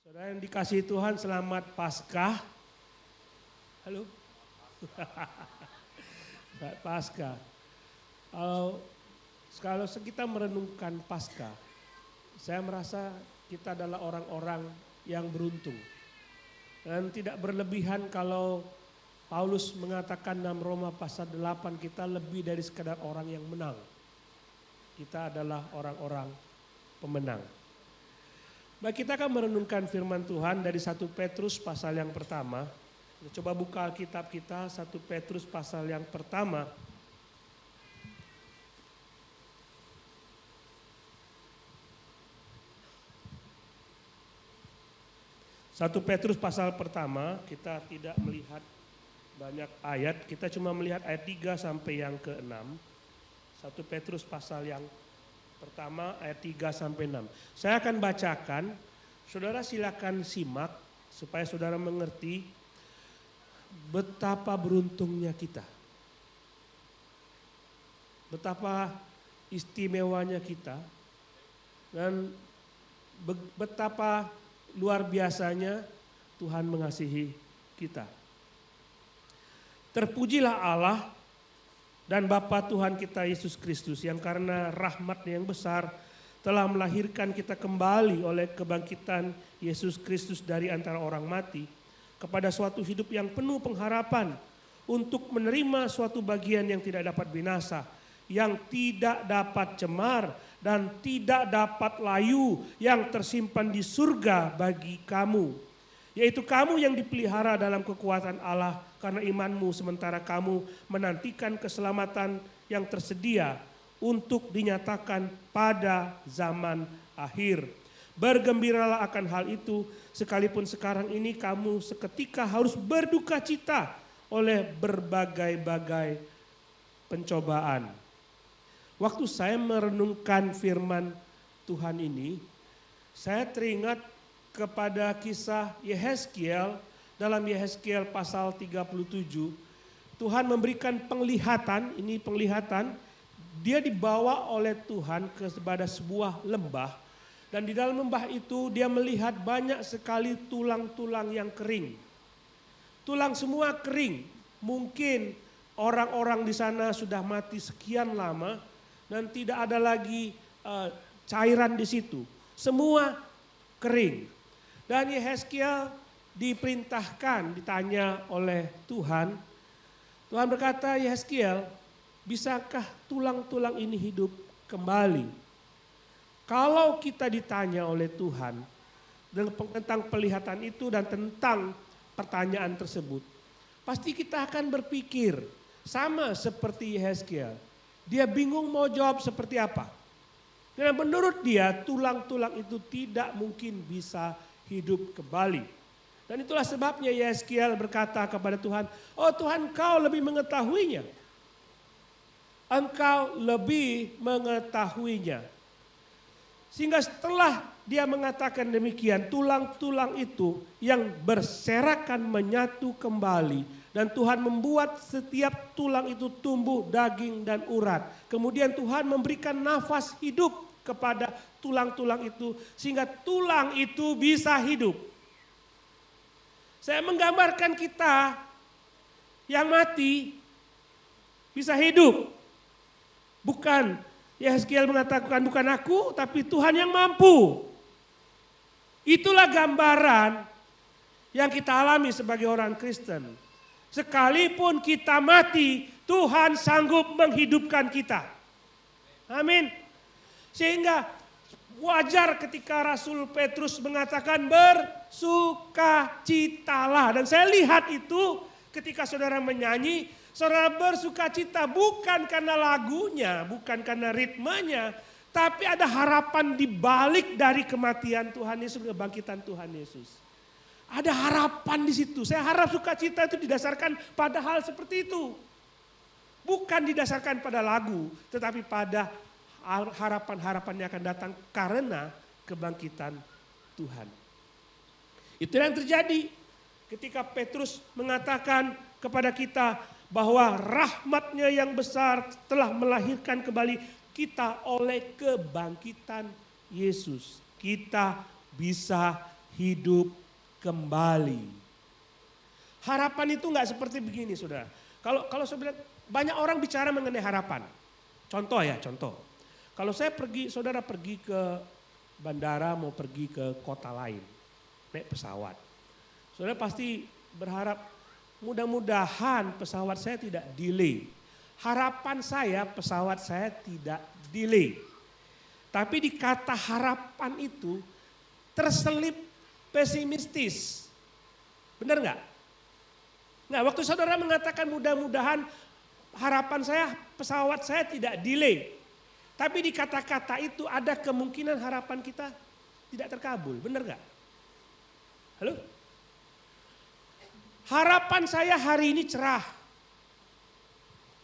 Saudara yang dikasihi Tuhan, selamat Paskah. Halo. Selamat Paskah. Kalau kita merenungkan Paskah, saya merasa kita adalah orang-orang yang beruntung. Dan tidak berlebihan kalau Paulus mengatakan dalam Roma pasal 8 kita lebih dari sekadar orang yang menang. Kita adalah orang-orang pemenang. Baik, kita akan merenungkan firman Tuhan dari 1 Petrus pasal yang pertama. Coba buka Alkitab kita, 1 Petrus pasal yang pertama. Satu Petrus pasal pertama, kita tidak melihat banyak ayat, kita cuma melihat ayat 3 sampai yang ke-6. 1 Petrus pasal yang pertama ayat 3 sampai 6. Saya akan bacakan, saudara silakan simak supaya saudara mengerti betapa beruntungnya kita. Betapa istimewanya kita dan betapa luar biasanya Tuhan mengasihi kita. Terpujilah Allah dan Bapa Tuhan kita Yesus Kristus yang karena rahmat-Nya yang besar telah melahirkan kita kembali oleh kebangkitan Yesus Kristus dari antara orang mati kepada suatu hidup yang penuh pengharapan untuk menerima suatu bagian yang tidak dapat binasa, yang tidak dapat cemar dan tidak dapat layu, yang tersimpan di surga bagi kamu, yaitu kamu yang dipelihara dalam kekuatan Allah karena imanmu, sementara kamu menantikan keselamatan yang tersedia untuk dinyatakan pada zaman akhir. Bergembiralah akan hal itu, sekalipun sekarang ini kamu seketika harus berduka cita oleh berbagai-bagai pencobaan. Waktu saya merenungkan firman Tuhan ini, saya teringat kepada kisah Yehezkiel. Dalam Yehezkiel pasal 37, Tuhan memberikan penglihatan, ini penglihatan, dia dibawa oleh Tuhan kepada sebuah lembah. Dan di dalam lembah itu dia melihat banyak sekali tulang-tulang yang kering. Tulang semua kering, mungkin orang-orang di sana sudah mati sekian lama dan tidak ada lagi cairan di situ. Semua kering. Dan Yehezkiel diperintahkan, ditanya oleh Tuhan. Tuhan berkata, Yehezkiel, bisakah tulang-tulang ini hidup kembali? Kalau kita ditanya oleh Tuhan tentang penglihatan itu dan tentang pertanyaan tersebut, pasti kita akan berpikir sama seperti Yehezkiel. Dia bingung mau jawab seperti apa. Karena menurut dia tulang-tulang itu tidak mungkin bisa hidup kembali. Dan itulah sebabnya Yehezkiel berkata kepada Tuhan, oh Tuhan, Engkau lebih mengetahuinya. Engkau lebih mengetahuinya. Sehingga setelah dia mengatakan demikian, tulang-tulang itu yang berserakan menyatu kembali. Dan Tuhan membuat setiap tulang itu tumbuh daging dan urat. Kemudian Tuhan memberikan nafas hidup kepada tulang-tulang itu sehingga tulang itu bisa hidup. Saya menggambarkan kita yang mati bisa hidup. Bukan, Yehezkiel mengatakan bukan aku tapi Tuhan yang mampu. Itulah gambaran yang kita alami sebagai orang Kristen. Sekalipun kita mati, Tuhan sanggup menghidupkan kita. Amin. Sehingga wajar ketika Rasul Petrus mengatakan bersukacitalah. Dan saya lihat itu ketika saudara menyanyi, saudara bersukacita bukan karena lagunya, bukan karena ritmenya, tapi ada harapan di balik dari kematian Tuhan Yesus, kebangkitan Tuhan Yesus. Ada harapan di situ. Saya harap sukacita itu didasarkan pada hal seperti itu. Bukan didasarkan pada lagu, tetapi pada harapan-harapan yang akan datang karena kebangkitan Tuhan. Itu yang terjadi ketika Petrus mengatakan kepada kita bahwa rahmat-Nya yang besar telah melahirkan kembali kita oleh kebangkitan Yesus. Kita bisa hidup kembali. Harapan itu nggak seperti begini, saudara. Kalau saudara, banyak orang bicara mengenai harapan. Contoh. Kalau saudara pergi ke bandara, mau pergi ke kota lain, naik pesawat. Saudara pasti berharap, mudah-mudahan pesawat saya tidak delay. Harapan saya pesawat saya tidak delay. Tapi di kata harapan itu terselip pesimistis. Benar nggak? Nggak, waktu saudara mengatakan mudah-mudahan harapan saya pesawat saya tidak delay. Tapi di kata-kata itu ada kemungkinan harapan kita tidak terkabul. Benar nggak? Halo? Harapan saya hari ini cerah.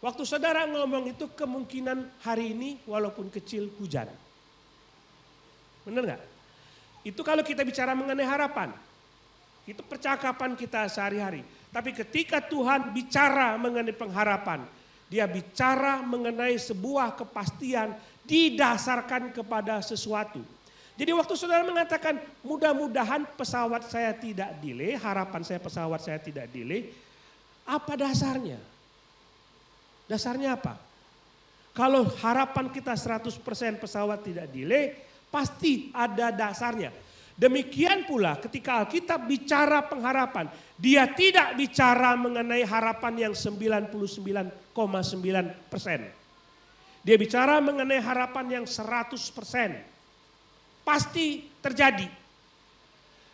Waktu saudara ngomong itu kemungkinan hari ini walaupun kecil hujan. Benar nggak? Itu kalau kita bicara mengenai harapan. Itu percakapan kita sehari-hari. Tapi ketika Tuhan bicara mengenai pengharapan, dia bicara mengenai sebuah kepastian didasarkan kepada sesuatu. Jadi waktu saudara mengatakan mudah-mudahan pesawat saya tidak delay, harapan saya pesawat saya tidak delay, apa dasarnya? Dasarnya apa? Kalau harapan kita 100% pesawat tidak delay, pasti ada dasarnya. Demikian pula ketika Alkitab bicara pengharapan, dia tidak bicara mengenai harapan yang 99,9%. Dia bicara mengenai harapan yang 100%. Pasti terjadi.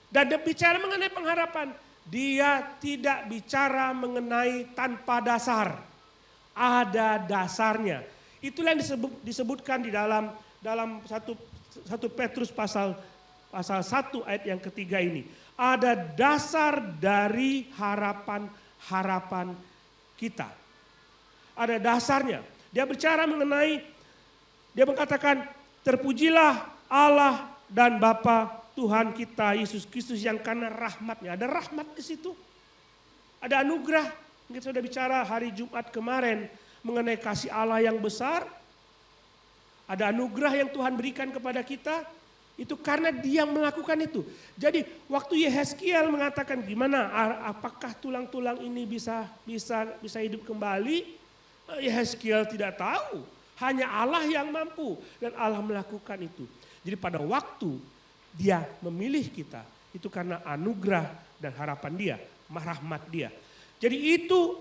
Dan dia bicara mengenai pengharapan, dia tidak bicara mengenai tanpa dasar. Ada dasarnya. Itulah yang disebutkan di dalam 1 Petrus pasal 1 ayat yang ketiga ini. Ada dasar dari harapan kita. Ada dasarnya. Dia bicara mengenai, dia mengatakan terpujilah Allah dan Bapa Tuhan kita Yesus Kristus yang karena rahmatnya. Ada rahmat di situ. Ada anugerah. Kita sudah bicara hari Jumat kemarin mengenai kasih Allah yang besar. Ada anugerah yang Tuhan berikan kepada kita. Itu karena dia melakukan itu. Jadi waktu Yehezkiel mengatakan gimana, apakah tulang-tulang ini bisa hidup kembali? Yehezkiel tidak tahu. Hanya Allah yang mampu dan Allah melakukan itu. Jadi pada waktu dia memilih kita, itu karena anugerah dan harapan dia, rahmat dia. Jadi itu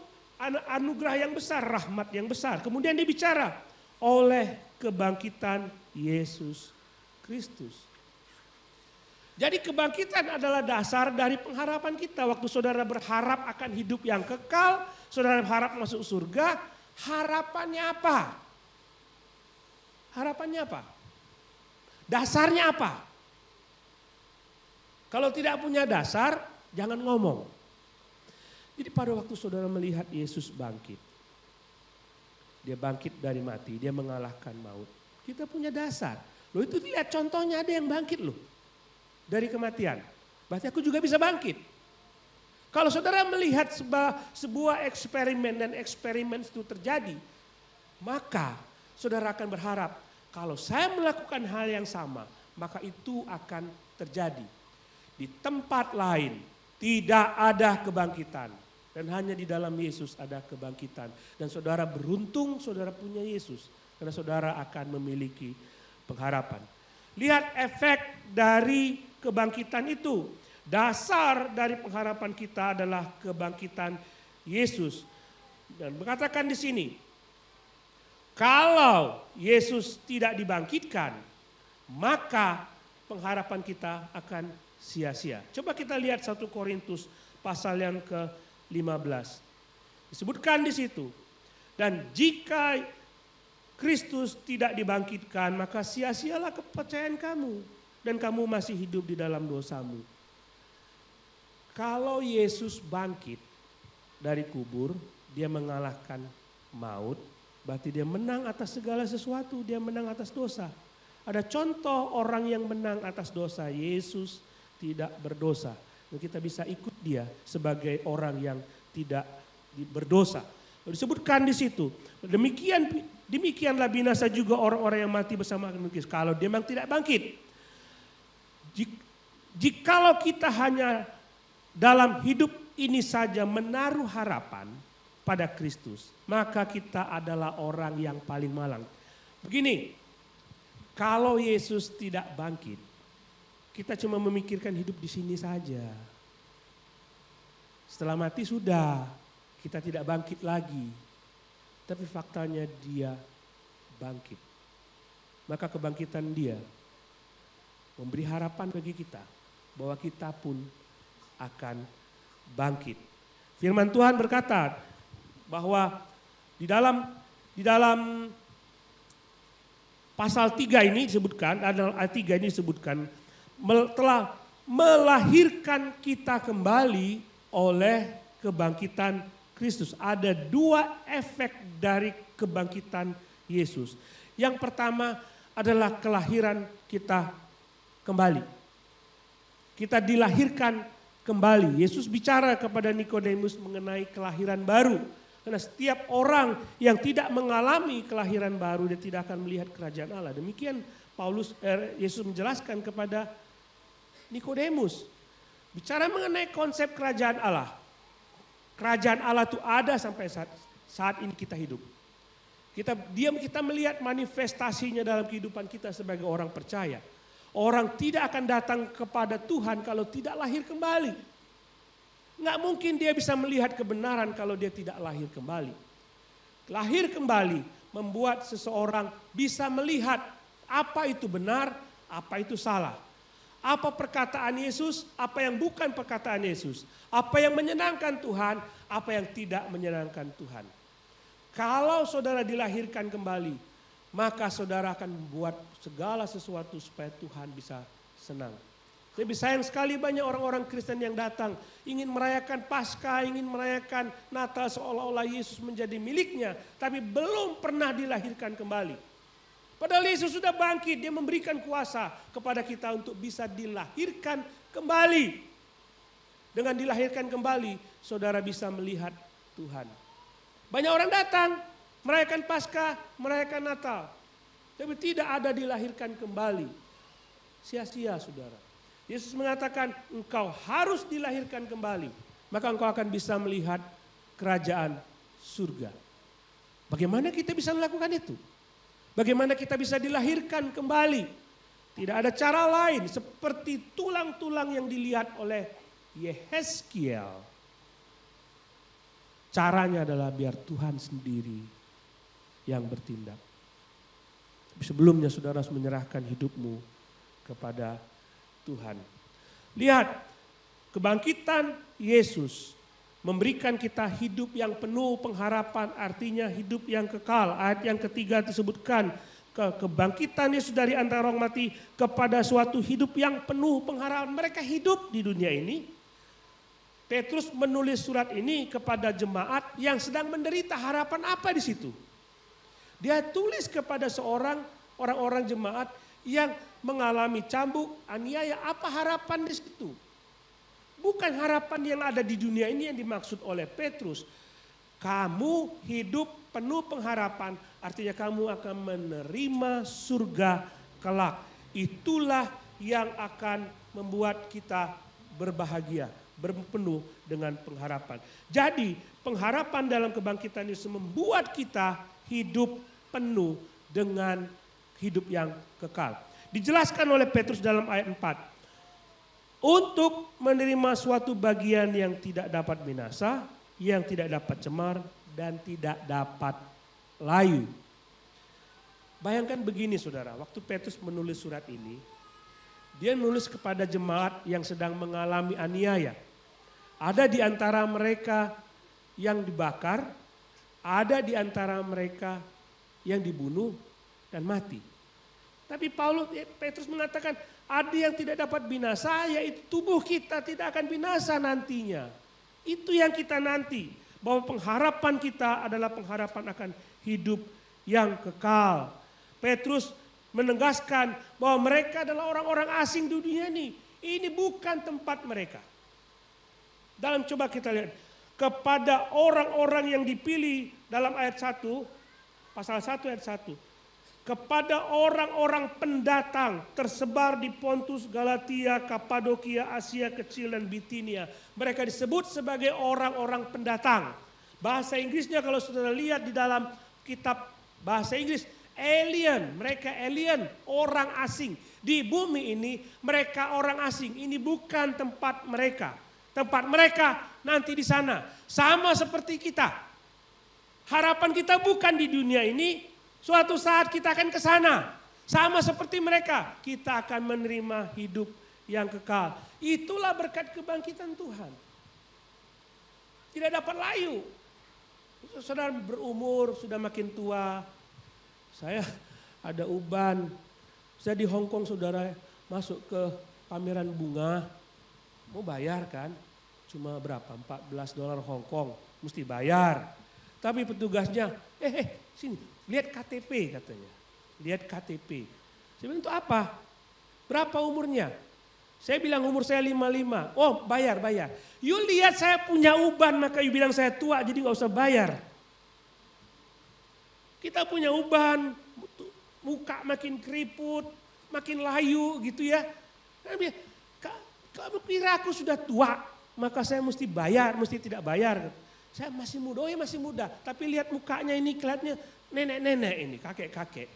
anugerah yang besar, rahmat yang besar. Kemudian dia bicara oleh kebangkitan Yesus Kristus. Jadi kebangkitan adalah dasar dari pengharapan kita. Waktu saudara berharap akan hidup yang kekal, saudara berharap masuk surga, harapannya apa? Harapannya apa? Dasarnya apa? Kalau tidak punya dasar, jangan ngomong. Jadi pada waktu saudara melihat Yesus bangkit, dia bangkit dari mati, dia mengalahkan maut. Kita punya dasar. Loh itu lihat contohnya ada yang bangkit loh. Dari kematian. Berarti aku juga bisa bangkit. Kalau saudara melihat sebuah eksperimen dan eksperimen itu terjadi, maka saudara akan berharap kalau saya melakukan hal yang sama, maka itu akan terjadi. Di tempat lain tidak ada kebangkitan. Dan hanya di dalam Yesus ada kebangkitan. Dan saudara beruntung saudara punya Yesus. Karena saudara akan memiliki pengharapan. Lihat efek dari kebangkitan itu. Dasar dari pengharapan kita adalah kebangkitan Yesus. Dan mengatakan di sini, kalau Yesus tidak dibangkitkan, maka pengharapan kita akan sia-sia. Coba kita lihat 1 Korintus pasal yang ke-15. Disebutkan di situ. Dan jika Kristus tidak dibangkitkan, maka sia-sialah kepercayaan kamu. Dan kamu masih hidup di dalam dosamu. Kalau Yesus bangkit dari kubur, dia mengalahkan maut. Berarti dia menang atas segala sesuatu, dia menang atas dosa. Ada contoh orang yang menang atas dosa, Yesus tidak berdosa. Dan kita bisa ikut dia sebagai orang yang tidak berdosa. Disebutkan di situ. Demikianlah binasa juga orang-orang yang mati bersama Kristus. Kalau dia memang tidak bangkit. Jikalau kita hanya dalam hidup ini saja menaruh harapan pada Kristus, maka kita adalah orang yang paling malang. Begini, kalau Yesus tidak bangkit, kita cuma memikirkan hidup di sini saja. Setelah mati sudah, kita tidak bangkit lagi. Tapi faktanya dia bangkit. Maka kebangkitan dia memberi harapan bagi kita bahwa kita pun akan bangkit. Firman Tuhan berkata bahwa di dalam pasal 3 ini disebutkan, ayat 3 ini disebutkan telah melahirkan kita kembali oleh kebangkitan Kristus. Ada 2 efek dari kebangkitan Yesus. Yang pertama adalah kelahiran kita kembali. Kita dilahirkan kembali. Yesus bicara kepada Nikodemus mengenai kelahiran baru. Karena setiap orang yang tidak mengalami kelahiran baru, dia tidak akan melihat kerajaan Allah. Demikian Yesus menjelaskan kepada Nikodemus. Bicara mengenai konsep kerajaan Allah. Kerajaan Allah itu ada sampai saat ini kita hidup. Kita melihat manifestasinya dalam kehidupan kita sebagai orang percaya. Orang tidak akan datang kepada Tuhan kalau tidak lahir kembali. Nggak mungkin dia bisa melihat kebenaran kalau dia tidak lahir kembali. Lahir kembali membuat seseorang bisa melihat apa itu benar, apa itu salah. Apa perkataan Yesus, apa yang bukan perkataan Yesus. Apa yang menyenangkan Tuhan, apa yang tidak menyenangkan Tuhan. Kalau saudara dilahirkan kembali, maka saudara akan membuat segala sesuatu supaya Tuhan bisa senang. Tapi sayang sekali banyak orang-orang Kristen yang datang ingin merayakan Paskah, ingin merayakan Natal seolah-olah Yesus menjadi miliknya, tapi belum pernah dilahirkan kembali. Padahal Yesus sudah bangkit, dia memberikan kuasa kepada kita untuk bisa dilahirkan kembali. Dengan dilahirkan kembali, saudara bisa melihat Tuhan. Banyak orang datang merayakan Paskah, merayakan Natal, tapi tidak ada dilahirkan kembali. Sia-sia saudara. Yesus mengatakan engkau harus dilahirkan kembali. Maka engkau akan bisa melihat kerajaan surga. Bagaimana kita bisa melakukan itu? Bagaimana kita bisa dilahirkan kembali? Tidak ada cara lain seperti tulang-tulang yang dilihat oleh Yehezkiel. Caranya adalah biar Tuhan sendiri yang bertindak. Sebelumnya saudara harus menyerahkan hidupmu kepada Tuhan. Lihat, kebangkitan Yesus memberikan kita hidup yang penuh pengharapan, artinya hidup yang kekal. Ayat yang ketiga disebutkan kebangkitan Yesus dari antara orang mati kepada suatu hidup yang penuh pengharapan. Mereka hidup di dunia ini. Petrus menulis surat ini kepada jemaat yang sedang menderita. Harapan apa di situ? Dia tulis kepada orang-orang jemaat yang mengalami cambuk, aniaya. Apa harapan di situ? Bukan harapan yang ada di dunia ini yang dimaksud oleh Petrus. Kamu hidup penuh pengharapan, artinya kamu akan menerima surga kelak. Itulah yang akan membuat kita berbahagia, berpenuh dengan pengharapan. Jadi pengharapan dalam kebangkitan Yesus membuat kita hidup penuh dengan hidup yang kekal. Dijelaskan oleh Petrus dalam ayat 4. Untuk menerima suatu bagian yang tidak dapat binasa, yang tidak dapat cemar, dan tidak dapat layu. Bayangkan begini saudara, waktu Petrus menulis surat ini, dia menulis kepada jemaat yang sedang mengalami aniaya. Ada di antara mereka yang dibakar, ada di antara mereka yang dibunuh dan mati. Tapi Petrus mengatakan ada yang tidak dapat binasa, yaitu tubuh kita tidak akan binasa nantinya. Itu yang kita nanti, bahwa pengharapan kita adalah pengharapan akan hidup yang kekal. Petrus menegaskan bahwa mereka adalah orang-orang asing di dunia ini. Ini bukan tempat mereka. Dalam coba kita lihat, kepada orang-orang yang dipilih dalam ayat 1, pasal 1 ayat 1. kepada orang-orang pendatang tersebar di Pontus, Galatia, Kapadokia, Asia Kecil dan Bitinia. Mereka disebut sebagai orang-orang pendatang. Bahasa Inggrisnya kalau saudara lihat di dalam kitab bahasa Inggris, alien, mereka alien, orang asing. Di bumi ini mereka orang asing, ini bukan tempat mereka. Tempat mereka nanti di sana. Sama seperti kita. Harapan kita bukan di dunia ini. Suatu saat kita akan ke sana. Sama seperti mereka. Kita akan menerima hidup yang kekal. Itulah berkat kebangkitan Tuhan. Tidak dapat layu. Saudara berumur, sudah makin tua. Saya ada uban. Saya di Hong Kong saudara masuk ke pameran bunga. Mau bayar kan? Cuma berapa? $14 Hong Kong. Mesti bayar. Tapi petugasnya, sini. Lihat KTP katanya. Lihat KTP. Saya bilang itu apa? Berapa umurnya? Saya bilang umur saya 55. Oh bayar. You lihat saya punya uban maka you bilang saya tua jadi gak usah bayar. Kita punya uban, muka makin keriput, makin layu gitu ya. Kamu kira aku sudah tua maka saya mesti bayar, mesti tidak bayar. Saya masih muda, oh ya masih muda. Tapi lihat mukanya ini kelihatannya nenek-nenek ini, kakek-kakek.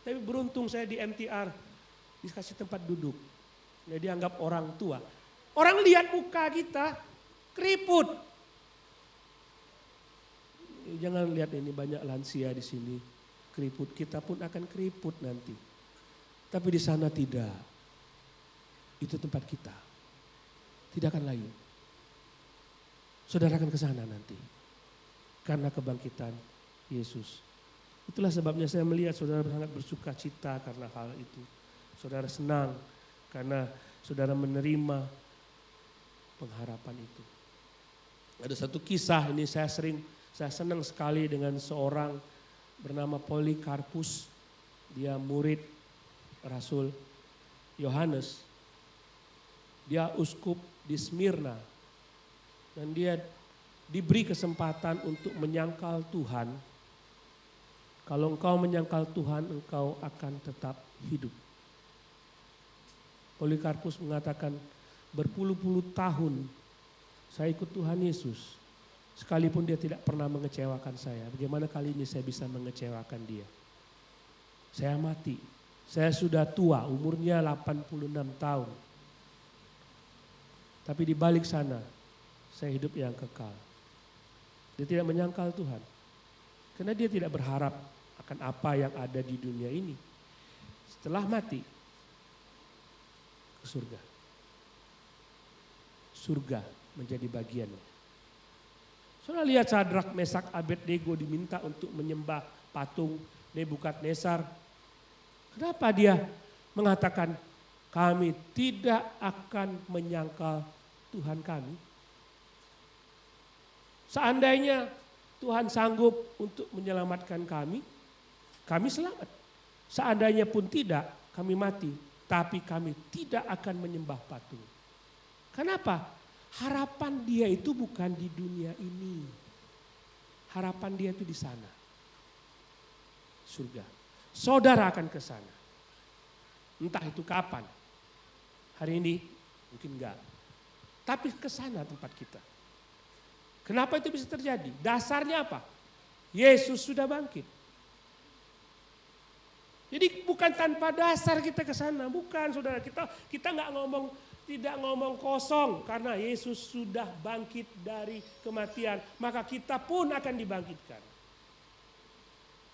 Tapi beruntung saya di MTR, dikasih tempat duduk. Nah, dianggap orang tua. Orang lihat muka kita, keriput. Jangan lihat ini banyak lansia di sini, keriput. Kita pun akan keriput nanti. Tapi di sana tidak. Itu tempat kita. Tidak akan layu. Saudara akan ke sana nanti. Karena kebangkitan Yesus. Itulah sebabnya saya melihat saudara sangat bersuka cita karena hal itu. Saudara senang karena saudara menerima pengharapan itu. Ada satu kisah ini saya senang sekali dengan seorang bernama Polikarpus. Dia murid Rasul Yohanes. Dia uskup di Smyrna. Dan dia diberi kesempatan untuk menyangkal Tuhan. Kalau engkau menyangkal Tuhan, engkau akan tetap hidup. Polikarpus mengatakan, berpuluh-puluh tahun saya ikut Tuhan Yesus. Sekalipun dia tidak pernah mengecewakan saya. Bagaimana kali ini saya bisa mengecewakan dia? Saya mati. Saya sudah tua, umurnya 86 tahun. Tapi di balik sana, saya hidup yang kekal. Dia tidak menyangkal Tuhan. Karena dia tidak berharap akan apa yang ada di dunia ini. Setelah mati, ke surga. Surga menjadi bagiannya. Saudara lihat Sadrak, Mesak, Abednego diminta untuk menyembah patung Nebukadnezar. Kenapa dia mengatakan kami tidak akan menyangkal Tuhan kami? Seandainya Tuhan sanggup untuk menyelamatkan kami, kami selamat. Seandainya pun tidak, kami mati. Tapi kami tidak akan menyembah patung. Kenapa? Harapan dia itu bukan di dunia ini. Harapan dia itu di sana. Surga. Saudara akan ke sana. Entah itu kapan. Hari ini mungkin enggak. Tapi ke sana tempat kita. Kenapa itu bisa terjadi? Dasarnya apa? Yesus sudah bangkit. Jadi bukan tanpa dasar kita ke sana, bukan saudara. Kita tidak ngomong kosong karena Yesus sudah bangkit dari kematian, maka kita pun akan dibangkitkan.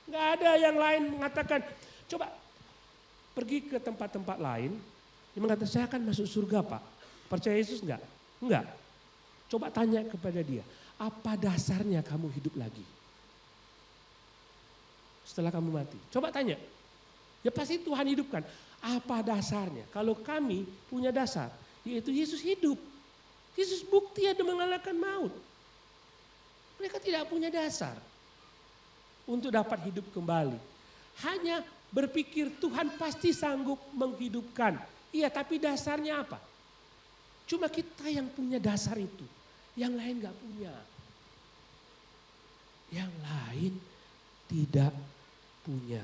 Enggak ada yang lain mengatakan, coba pergi ke tempat-tempat lain, dia mengatakan saya akan masuk surga Pak. Percaya Yesus enggak? Enggak. Coba tanya kepada dia, apa dasarnya kamu hidup lagi? Setelah kamu mati. Coba tanya. Ya pasti Tuhan hidupkan. Apa dasarnya? Kalau kami punya dasar, yaitu Yesus hidup. Yesus bukti ada mengalahkan maut. Mereka tidak punya dasar untuk dapat hidup kembali. Hanya berpikir Tuhan pasti sanggup menghidupkan. Iya, tapi dasarnya apa? Cuma kita yang punya dasar itu. Yang lain gak punya. Yang lain tidak punya.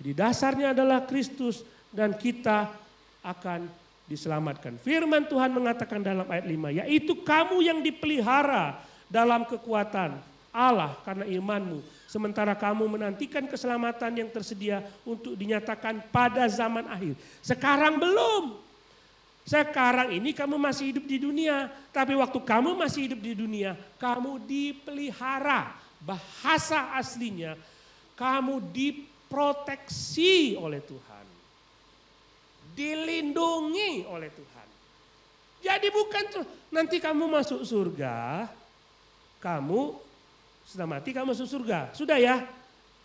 Jadi dasarnya adalah Kristus dan kita akan diselamatkan. Firman Tuhan mengatakan dalam ayat 5, yaitu kamu yang dipelihara dalam kekuatan Allah karena imanmu. Sementara kamu menantikan keselamatan yang tersedia untuk dinyatakan pada zaman akhir. Sekarang belum. Sekarang ini kamu masih hidup di dunia. Tapi waktu kamu masih hidup di dunia, kamu dipelihara. Bahasa aslinya, kamu diproteksi oleh Tuhan. Dilindungi oleh Tuhan. Jadi bukan nanti kamu masuk surga, kamu sudah mati, kamu masuk surga. Sudah ya?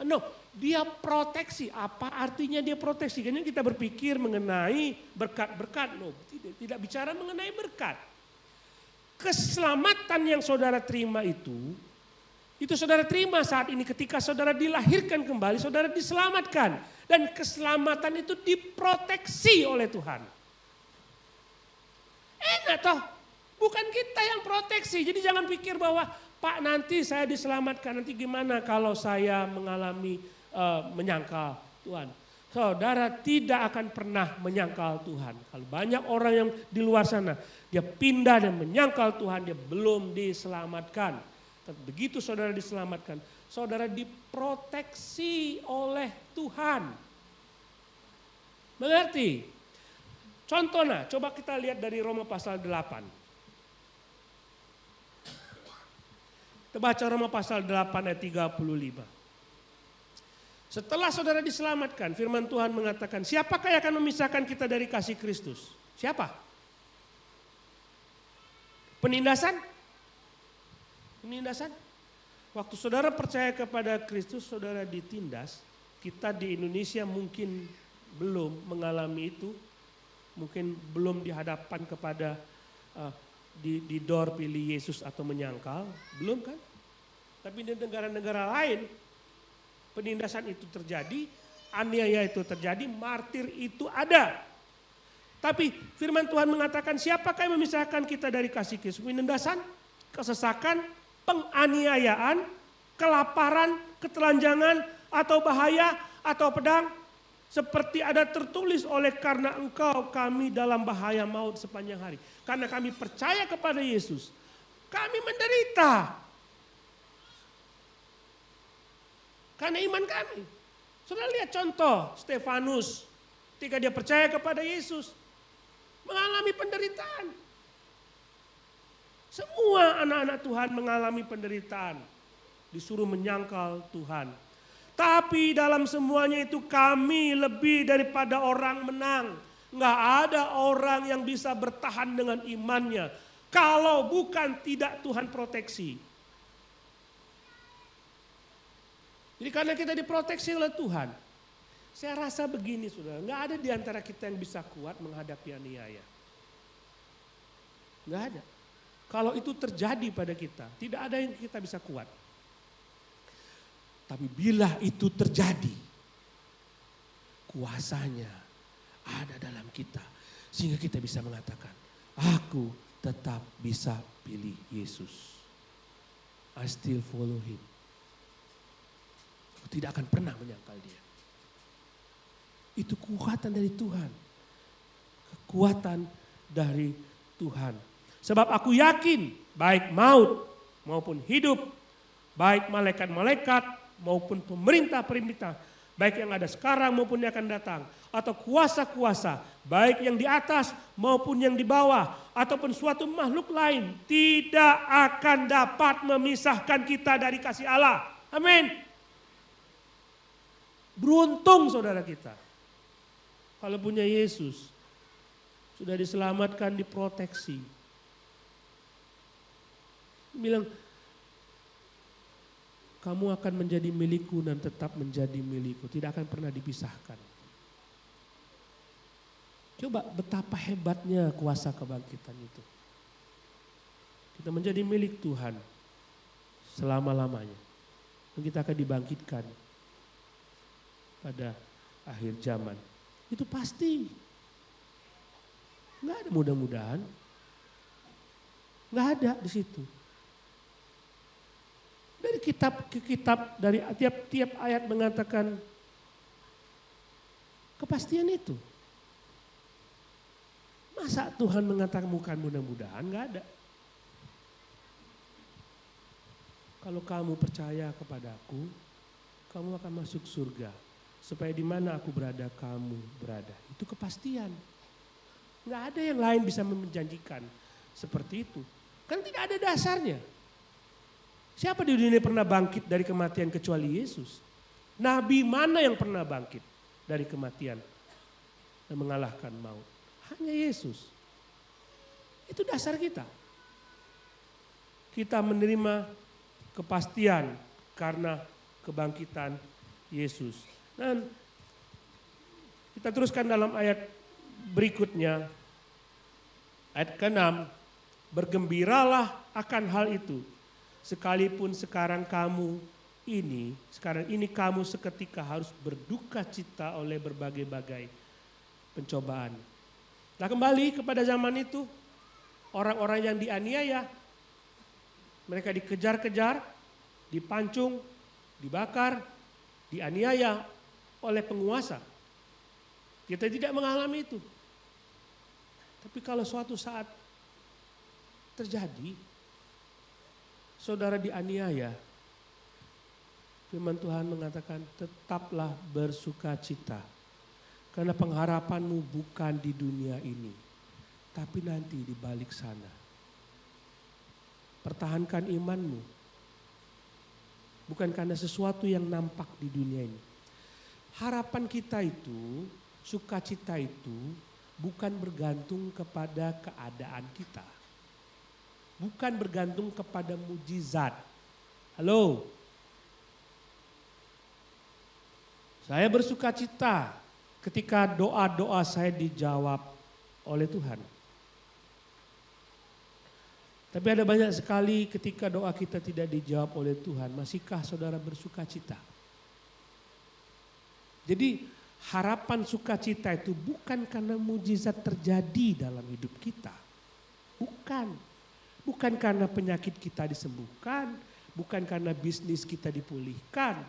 No, dia proteksi. Apa artinya dia proteksi? Karena kita berpikir mengenai berkat-berkat. No, tidak bicara mengenai berkat. Keselamatan yang saudara terima itu saudara terima saat ini ketika saudara dilahirkan kembali, saudara diselamatkan. Dan keselamatan itu diproteksi oleh Tuhan. Enak toh, bukan kita yang proteksi. Jadi jangan pikir bahwa Pak nanti saya diselamatkan, nanti gimana kalau saya mengalami menyangkal Tuhan. Saudara tidak akan pernah menyangkal Tuhan. Kalau banyak orang yang di luar sana, dia pindah dan menyangkal Tuhan, dia belum diselamatkan. Begitu saudara diselamatkan, saudara diproteksi oleh Tuhan. Mengerti? Contohnya, coba kita lihat dari Roma pasal 8. Kita baca Roma pasal 8 ayat 35. Setelah saudara diselamatkan, firman Tuhan mengatakan, siapakah yang akan memisahkan kita dari kasih Kristus? Siapa? Penindasan? Penindasan. Waktu saudara percaya kepada Kristus, saudara ditindas. Kita di Indonesia mungkin belum mengalami itu. Mungkin belum dihadapkan kepada di door pilih Yesus atau menyangkal. Belum kan? Tapi di negara-negara lain penindasan itu terjadi, aniaya itu terjadi, martir itu ada. Tapi firman Tuhan mengatakan siapakah yang memisahkan kita dari kasih Kristus? Penindasan, kesesakan, penganiayaan, kelaparan, ketelanjangan, atau bahaya, atau pedang. Seperti ada tertulis, oleh karena engkau kami dalam bahaya maut sepanjang hari. Karena kami percaya kepada Yesus, kami menderita. Karena iman kami. Saudara lihat contoh Stefanus, ketika dia percaya kepada Yesus, mengalami penderitaan. Semua anak-anak Tuhan mengalami penderitaan. Disuruh menyangkal Tuhan. Tapi dalam semuanya itu kami lebih daripada orang menang. Nggak ada orang yang bisa bertahan dengan imannya. Kalau bukan tidak Tuhan proteksi. Jadi karena kita diproteksi oleh Tuhan. Saya rasa begini saudara. Nggak ada di antara kita yang bisa kuat menghadapi aniaya. Nggak ada. Kalau itu terjadi pada kita, tidak ada yang kita bisa kuat. Tapi bila itu terjadi, kuasanya ada dalam kita. Sehingga kita bisa mengatakan, aku tetap bisa pilih Yesus. I still follow him. Aku tidak akan pernah menyangkal dia. Itu kekuatan dari Tuhan. Kekuatan dari Tuhan. Sebab aku yakin baik maut maupun hidup, baik malaikat-malaikat maupun pemerintah-pemerintah, baik yang ada sekarang maupun yang akan datang, atau kuasa-kuasa, baik yang di atas maupun yang di bawah, ataupun suatu makhluk lain, tidak akan dapat memisahkan kita dari kasih Allah. Amin. Beruntung saudara kita. Kalau punya Yesus, sudah diselamatkan, diproteksi. Bilang, kamu akan menjadi milikku dan tetap menjadi milikku. Tidak akan pernah dipisahkan. Coba betapa hebatnya kuasa kebangkitan itu. Kita menjadi milik Tuhan selama-lamanya. Dan kita akan dibangkitkan pada akhir zaman. Itu pasti. Nggak ada mudah-mudahan. Nggak ada di situ. Dari kitab ke kitab, dari tiap-tiap ayat mengatakan Kepastian itu. Masa Tuhan mengatakan bukan mudah-mudahan, gak ada. Kalau kamu percaya kepadaku, kamu akan masuk surga. Supaya di mana aku berada, kamu berada. Itu kepastian. Gak ada yang lain bisa menjanjikan seperti itu. Kan tidak ada dasarnya. Siapa di dunia pernah bangkit dari kematian kecuali Yesus? Nabi mana yang pernah bangkit dari kematian dan mengalahkan maut? Hanya Yesus. Itu dasar kita. Kita menerima kepastian karena kebangkitan Yesus. Dan kita teruskan dalam ayat berikutnya. Ayat ke-6. Bergembiralah akan hal itu. Sekalipun sekarang ini kamu seketika harus berduka cita oleh berbagai-bagai pencobaan. Nah, kembali kepada zaman itu, orang-orang yang dianiaya, mereka dikejar-kejar, dipancung, dibakar, dianiaya oleh penguasa. Kita tidak mengalami itu. Tapi kalau suatu saat terjadi, saudara dianiaya, firman Tuhan mengatakan tetaplah bersukacita. Karena pengharapanmu bukan di dunia ini, tapi nanti di balik sana. Pertahankan imanmu. Bukan karena sesuatu yang nampak di dunia ini. Harapan kita itu, sukacita itu bukan bergantung kepada keadaan kita. Bukan bergantung kepada mujizat. Halo. Saya bersukacita ketika doa-doa saya dijawab oleh Tuhan. Tapi ada banyak sekali ketika doa kita tidak dijawab oleh Tuhan, masihkah saudara bersukacita? Jadi harapan sukacita itu bukan karena mujizat terjadi dalam hidup kita. Bukan. Bukan karena penyakit kita disembuhkan, bukan karena bisnis kita dipulihkan.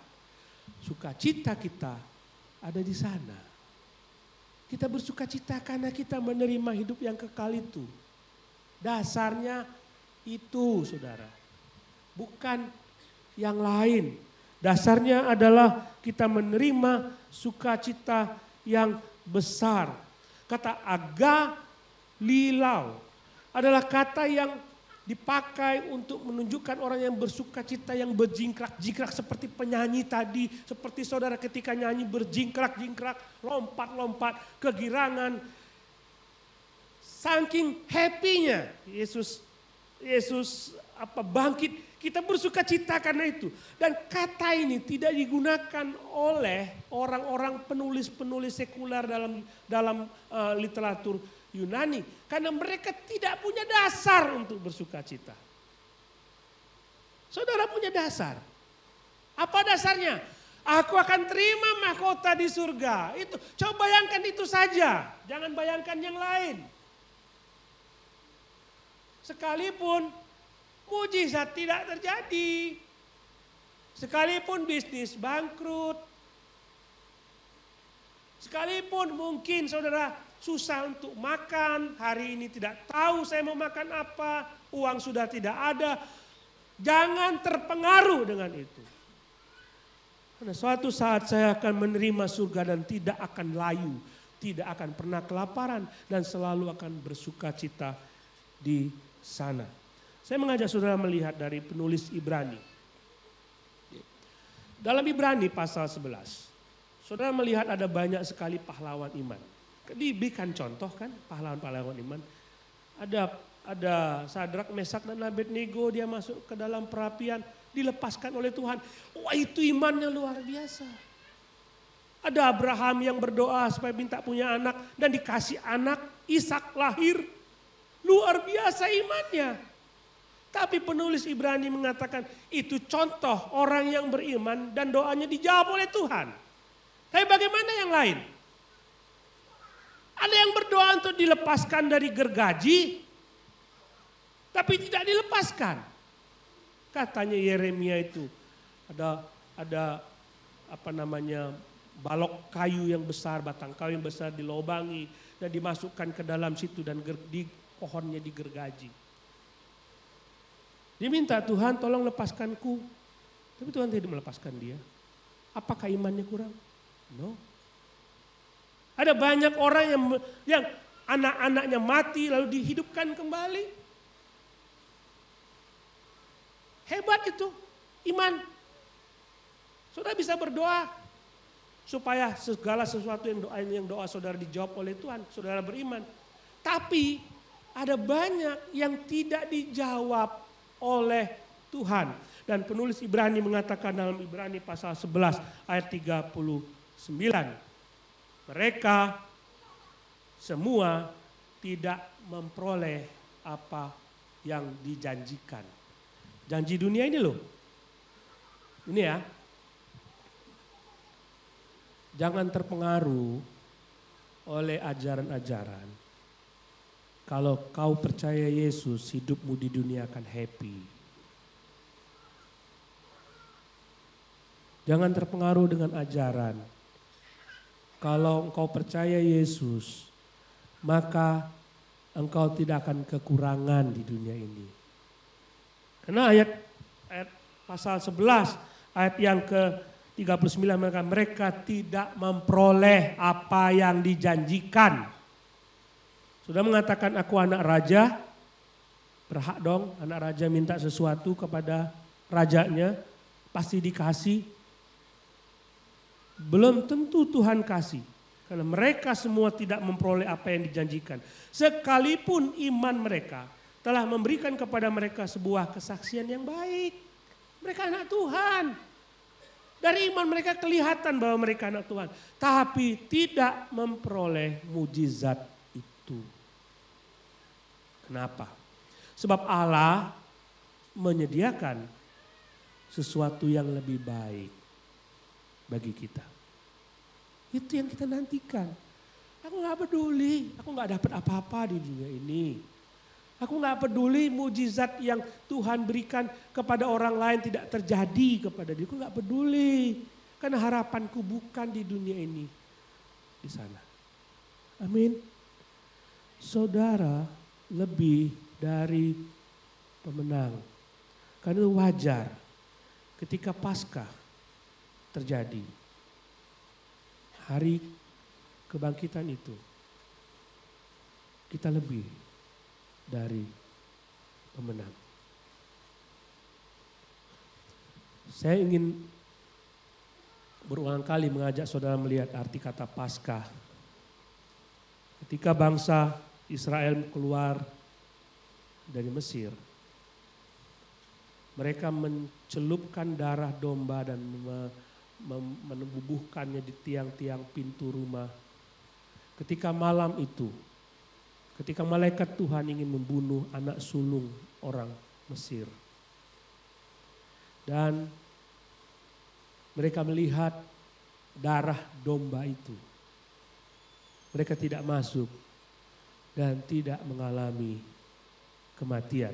Sukacita kita ada di sana. Kita bersukacita karena kita menerima hidup yang kekal itu. Dasarnya itu, saudara. Bukan yang lain. Dasarnya adalah kita menerima sukacita yang besar. Kata agalilau adalah kata yang dipakai untuk menunjukkan orang yang bersukacita, yang berjingkrak-jingkrak seperti penyanyi tadi. Seperti saudara ketika nyanyi berjingkrak-jingkrak, lompat-lompat, kegirangan. Saking happy-nya Yesus bangkit, kita bersukacita karena itu. Dan kata ini tidak digunakan oleh orang-orang penulis-penulis sekuler dalam literatur Yunani. Karena mereka tidak punya dasar untuk bersukacita. Saudara punya dasar. Apa dasarnya? Aku akan terima mahkota di surga. Itu, coba bayangkan itu saja. Jangan bayangkan yang lain. Sekalipun mujizat tidak terjadi. Sekalipun bisnis bangkrut. Sekalipun mungkin saudara susah untuk makan, hari ini tidak tahu saya mau makan apa, uang sudah tidak ada. Jangan terpengaruh dengan itu. Karena suatu saat saya akan menerima surga dan tidak akan layu, tidak akan pernah kelaparan dan selalu akan bersukacita di sana. Saya mengajak saudara melihat dari penulis Ibrani. Dalam Ibrani pasal 11, saudara melihat ada banyak sekali pahlawan iman. Diberikan contoh kan pahlawan-pahlawan iman. Ada Sadrak, Mesak dan Abednego, dia masuk ke dalam perapian, dilepaskan oleh Tuhan. Wah, itu imannya luar biasa. Ada Abraham yang berdoa supaya minta punya anak dan dikasih anak, Ishak lahir. Luar biasa imannya. Tapi penulis Ibrani mengatakan itu contoh orang yang beriman dan doanya dijawab oleh Tuhan. Tapi bagaimana yang lain? Ada yang berdoa untuk dilepaskan dari gergaji, tapi tidak dilepaskan. Katanya Yeremia itu ada balok kayu yang besar, batang kayu yang besar dilobangi dan dimasukkan ke dalam situ dan di pohonnya digergaji. Dia minta, Tuhan tolong lepaskanku. Tapi Tuhan tidak melepaskan dia. Apakah imannya kurang? No. Ada banyak orang yang anak-anaknya mati lalu dihidupkan kembali. Hebat itu iman. Saudara bisa berdoa supaya segala sesuatu yang doa saudara dijawab oleh Tuhan, saudara beriman. Tapi ada banyak yang tidak dijawab oleh Tuhan. Dan penulis Ibrani mengatakan dalam Ibrani pasal 11 ayat 39. Mereka semua tidak memperoleh apa yang dijanjikan. Janji dunia ini loh. Ini ya. Jangan terpengaruh oleh ajaran-ajaran. Kalau kau percaya Yesus, hidupmu di dunia akan happy. Jangan terpengaruh dengan ajaran. Kalau engkau percaya Yesus, maka engkau tidak akan kekurangan di dunia ini. Karena ayat pasal 11, ayat yang ke-39 mereka tidak memperoleh apa yang dijanjikan. Sudah mengatakan aku anak raja, berhak dong anak raja minta sesuatu kepada rajanya, pasti dikasih. Belum tentu Tuhan kasih. Karena mereka semua tidak memperoleh apa yang dijanjikan. Sekalipun iman mereka telah memberikan kepada mereka sebuah kesaksian yang baik. Mereka anak Tuhan. Dari iman mereka kelihatan bahwa mereka anak Tuhan. Tapi tidak memperoleh mujizat itu. Kenapa? Sebab Allah menyediakan sesuatu yang lebih baik bagi kita. Itu yang kita nantikan. Aku gak peduli, aku gak dapat apa-apa di dunia ini. Aku gak peduli mujizat yang Tuhan berikan kepada orang lain tidak terjadi kepada diriku. Aku gak peduli. Karena harapanku bukan di dunia ini. Di sana. Amin. Saudara lebih dari pemenang. Karena itu wajar ketika Paskah terjadi. Hari kebangkitan itu kita lebih dari pemenang. Saya ingin berulang kali mengajak saudara melihat arti kata Paskah. Ketika bangsa Israel keluar dari Mesir, mereka mencelupkan darah domba dan menubuhkannya di tiang-tiang pintu rumah. Ketika malam itu, ketika malaikat Tuhan ingin membunuh anak sulung orang Mesir. Dan mereka melihat darah domba itu. Mereka tidak masuk dan tidak mengalami kematian.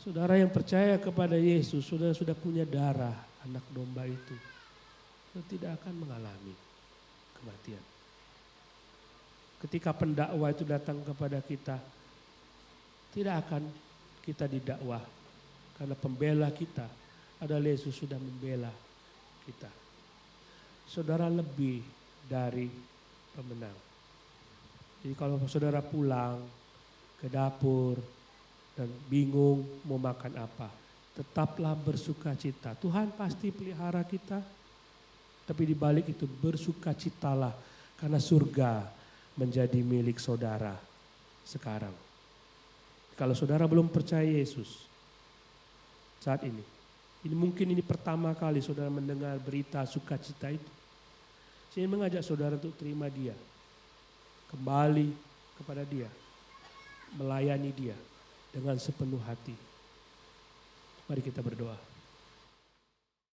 Saudara yang percaya kepada Yesus, saudara sudah punya darah anak domba itu. Saudara tidak akan mengalami kematian. Ketika pendakwa itu datang kepada kita, tidak akan kita didakwah. Karena pembela kita adalah Yesus sudah membela kita. Saudara lebih dari pemenang. Jadi kalau saudara pulang ke dapur dan bingung mau makan apa, tetaplah bersuka cita. Tuhan pasti pelihara kita, tapi di balik itu bersukacitalah karena surga menjadi milik saudara sekarang. Kalau saudara belum percaya Yesus saat ini mungkin ini pertama kali saudara mendengar berita sukacita itu. Saya mengajak saudara untuk terima dia, kembali kepada dia, melayani dia dengan sepenuh hati. Mari kita berdoa.